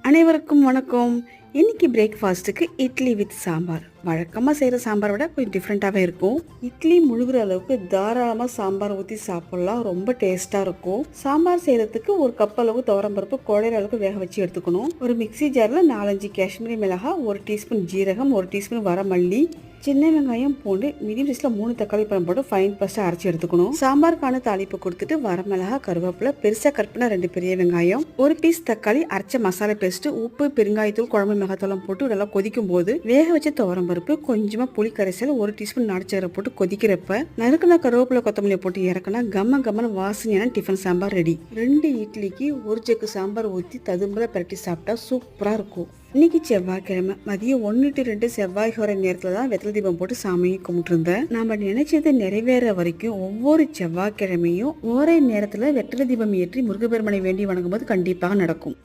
அனைவருக்கும் வணக்கம். இன்னைக்கு பிரேக்ஃபாஸ்ட்டுக்கு இட்லி வித் சாம்பார். வழக்கமாக செய்கிற சாம்பாரை விட கொஞ்சம் டிஃப்ரெண்ட்டாகவே இருக்கும். இட்லி முழுகிற அளவுக்கு தாராளமாக சாம்பார் ஊற்றி சாப்பிட்லாம். ரொம்ப டேஸ்ட்டாக இருக்கும். சாம்பார் செய்கிறதுக்கு ஒரு கப் அளவு துவரம்பருப்பு குழையிற அளவுக்கு வேக வச்சு எடுத்துக்கணும். ஒரு மிக்சி ஜாரில் 4-5 காஷ்மீரி மிளகாய், 1 டீஸ்பூன் ஜீரகம், 1 டீஸ்பூன் வரமல்லி, சின்ன வெங்காயம், பூண்டு, மீடியம் சைஸில் 3 தக்காளி பழம் போட்டு ஃபைன் பேஸ்ட்டாக அரைச்சி எடுத்துக்கணும். சாம்பாருக்கான தாளிப்பு கொடுத்துட்டு வரமிளகா, கருவேப்பிலை, பெருசாக கட் பண்ண 2 பெரிய வெங்காயம், 1 பீஸ் தக்காளி, அரைச்ச மசாலா பேஸ்ட்டு, உப்பு, பெருங்காயத்தூள், குழம்பு மிளகாத்தூளம் போட்டு நல்லா கொதிக்கும் போது வேக வச்ச துவரம்பருப்பு, கொஞ்சமாக புளி கரைசல், 1 டீஸ்பூன் நாட்டுச்சக்கரை போட்டு கொதிக்கிறப்ப நறுக்குன கருவேப்பிலை, கொத்தமல்லி போட்டு இறக்குனா கம்ம வாசனையான டிஃபன் சாம்பார் ரெடி. 2 இட்லிக்கு 1 ஜக்கு சாம்பார் ஊற்றி ததும்பல பரட்டி சாப்பிட்டா சூப்பராக இருக்கும். இன்னைக்கு செவ்வாய்க்கிழமை மதியம் 1 to 2 செவ்வாய் ஹோர நேரத்தில் தான் வெத்தலை தீபம் போட்டு சாமியை கும்பிட்டுருந்தேன். நம்ம நினைச்சது நிறைவேற வரைக்கும் ஒவ்வொரு செவ்வாய்க்கிழமையும் ஒரே நேரத்தில் வெத்தலை தீபம் ஏற்றி முருகப்பெருமனை வேண்டி வணங்கும் போது கண்டிப்பாக நடக்கும்.